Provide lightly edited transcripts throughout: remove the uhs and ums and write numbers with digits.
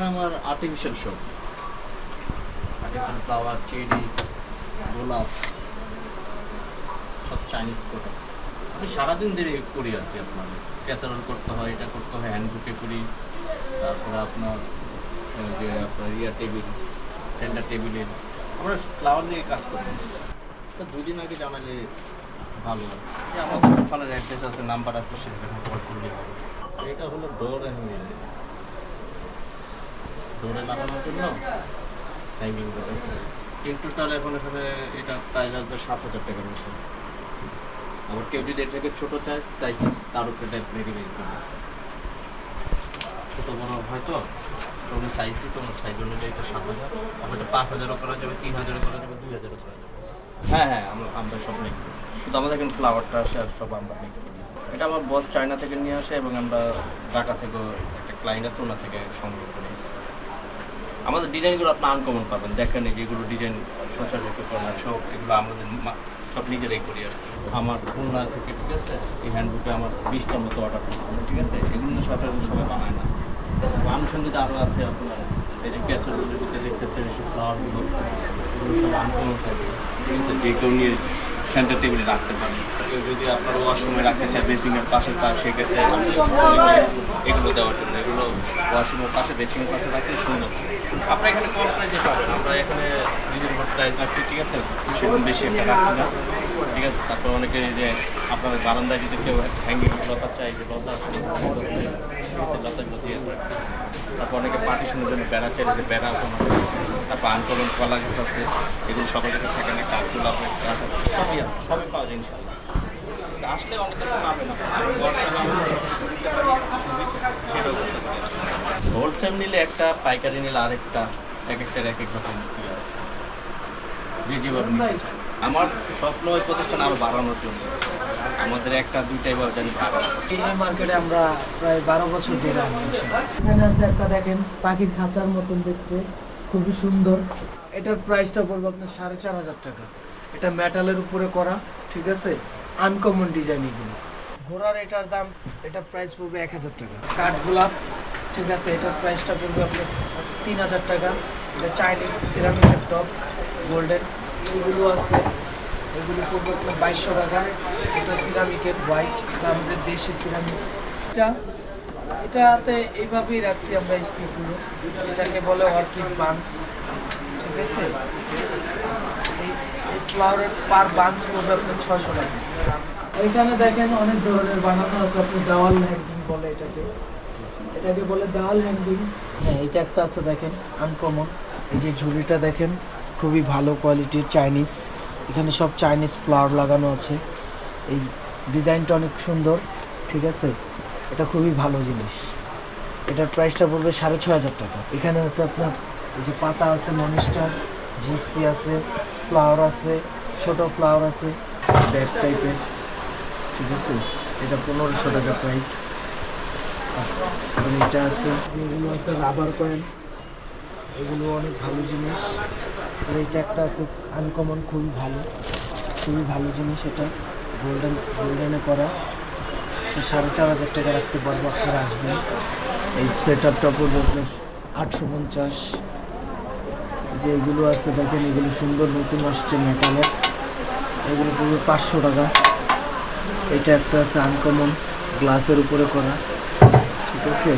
এখানে আমার artificial shop, artificial flower, cherry, গোলাপ, সব চাইনিজ প্রোডাক্ট। আমি সারাদিন ধরে করি আর কি। আপনার ক্যাসারোল করতে হয়, এটা করতে হয়, হ্যান্ড বুকে করি। তারপরে আপনার যে আপনার টেবিল, সেন্টার টেবিলের আমরা ফ্লাওয়ার নিয়ে কাজ করি। তো 2 দিন আগে জানালে ভালো হয়। আমাদের দোকানের অ্যাড্রেস আছে, নাম্বার আছে, সেখানে কল করলে হবে। এটা হলো ডোর হ্যাঙ্গিং, ডোরে লাগানোর জন্য হ্যাঙ্গিং করে। কিন্তু টোটাল এখন এখানে এটা প্রাইস আসবে 7,000 টাকার মতো। আবার কেউ যদি এর থেকে ছোটো চায় তাই তার উপরে টাইপ রেডি করবে। ছোটো বড় হয়তো তোমার সাইজ তোমার সাইজ অনুযায়ী এটা 7,000, আবার এটা 5,000 করা যাবে, 3,000 করা যাবে, 2,000 করা যাবে। হ্যাঁ হ্যাঁ, আমরা সব নেই, শুধু আমাদের এখানে ফ্লাওয়ারটা আসে আর সব আমরা নেই। এটা আমার বস চায়না থেকে নিয়ে আসে এবং আমরা ঢাকা থেকেও একটা ক্লায়েন্ট আছে ওনার থেকে সংগ্রহ করি। আমাদের ডিজাইনগুলো আপনি আনকমন পাবেন, দেখেন যেগুলো ডিজাইন সচরাচর করে না সব, এগুলো আমাদের সব নিজেরাই করি আর কি। আমার খুলনা থেকে, ঠিক আছে, এই হ্যান্ডবুকে আমার 20টার মতো অর্ডার করতে, ঠিক আছে। এগুলো সচরাচর সবাই বানায় না। আনুষঙ্গিক আরও আছে আপনার, এই যে ক্যাচের দিকে দেখতেছেন এসব ফ্লাওয়ারগুলো, এগুলো সব আনকমন থাকে, ঠিক আছে। যে কেউ নিয়ে সেন্টার টেবিলে রাখতে পারেন। কেউ যদি আপনার ওয়াশরুমে রাখতে চায় বেসিংয়ের পাশে, তার সেক্ষেত্রে এগুলো দেওয়ার জন্য, এগুলো ওয়াশরুমের পাশে বেসিংয়ের পাশে রাখতে সুন্দর। আপনার এখানে কম প্রাইজে পাবেন, আমরা এখানে নিজের উপর প্রাইস রাখছি, ঠিক আছে, সেরকম বেশি একটা রাখছি না, ঠিক আছে। তারপর অনেকে যে আপনার বারান্দায় যদি কেউ হ্যাঙ্গিং লতা চাই, যে লতা লতাগুলো দিয়ে রাখে। তারপর অনেকে পার্টিশনের জন্য বেড়া চাই, যে বেড়া আছে। তারপর আনকমন কলা গাছ আছে, এগুলো সবাই যদি থাকে না, কাঠগুলো আপনার গাছ আছে, সবই পাওয়া যায় ইনশাল্লাহ। আসলে অনেক কিছু পাবেন, সেটাও করতে পারেন। হোলসেল নিলে একটা, পাইকারি নিলে আরেকটা, এক একটার এক এক রকম যেভাবে নিতে চাই। আমার স্বপ্ন ওই প্রতিষ্ঠান আরও বাড়ানোর জন্য, আমাদের একটা দুইটাই জানি ভালো। এই মার্কেটে আমরা প্রায় 12 বছর ধরে আমি এখানে আছে একটা, দেখেন পাখির খাঁচার মতন দেখতে, খুবই সুন্দর। এটার প্রাইসটা পড়বে আপনার 4,500 টাকা। এটা মেটালের উপরে করা, ঠিক আছে, আনকমন ডিজাইন এগুলো। ঘোড়ার এটার দাম, এটার প্রাইস পড়বে 1,000 টাকা। কাঠগোলাপ, ঠিক আছে, এটার প্রাইসটা পড়বে আপনার 3,000 টাকা। এটা চাইনিজ সিরামিকের টপ গোল্ডেন, এগুলো আছে, এগুলো পড়বে আপনার 2,200 টাকা। এটা সিরামিকের হোয়াইট, এটা আমাদের দেশি সিরামিক। এটাতে এইভাবেই রাখছি আমরা স্টিকগুলো, এটাকে বলে অর্কিড বান্স, ঠিক আছে। এই ফ্লাওয়ারের পার বান্স পড়বে আপনার 600 টাকা। এখানে দেখেন অনেক ধরনের বানানো আছে, আপনি দেওয়াল হ্যাঙ্গিং বলে এটাকে বলে দেওয়াল হ্যাঙ্গিং। হ্যাঁ, এটা একটা আছে দেখেন আনকমন। এই যে ঝুড়িটা দেখেন, খুবই ভালো কোয়ালিটির চাইনিজ, এখানে সব চাইনিজ ফ্লাওয়ার লাগানো আছে। এই ডিজাইনটা অনেক সুন্দর, ঠিক আছে, এটা খুবই ভালো জিনিস। এটার প্রাইসটা পড়বে 6,500 টাকা। এখানে আছে আপনার এই যে পাতা আছে, মনিস্টার, জিপসি আছে, ফ্লাওয়ার আছে, ছোট ফ্লাওয়ার আছে, ব্যাগ টাইপের, ঠিক আছে। এটা 1,500 টাকা প্রাইস। আর এটা আছে, এগুলো আছে রাবার কয়েন, এগুলো অনেক ভালো জিনিস। আর এটা একটা আছে আনকমন, খুবই ভালো জিনিস। এটা গোল্ডেনে করা, তো 4,500 টাকা রাখতে পারবো, আপনারা আসবেন। এই সেট আপটা পড়বে আপনার 850। যে এগুলো আছে দেখেন, এগুলো সুন্দর নতুন আসছে মেটালের, এগুলো পড়বে 500 টাকা। এটা একটা আছে আনকমন, গ্লাসের উপরে করা, ঠিক আছে,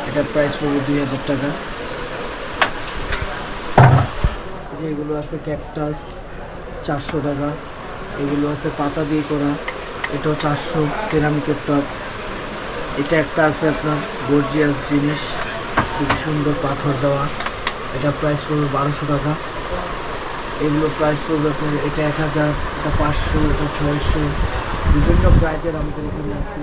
এটার প্রাইস পড়বে 2,000 টাকা। যে এগুলো আছে ক্যাকটাস, 400 টাকা। এগুলো আছে পাতা দিয়ে করা, এটাও 400, সিরামিকের টপ। এটা একটা আছে আপনার গর্জিয়াস জিনিস, খুবই সুন্দর পাথর দেওয়া, এটা প্রাইস পড়বে 1,200 টাকা। এগুলো প্রাইস পড়বে আপনার, এটা 1,000, এটা 500, এটা 600, বিভিন্ন প্রাইজের আমাদের এখানে আছে।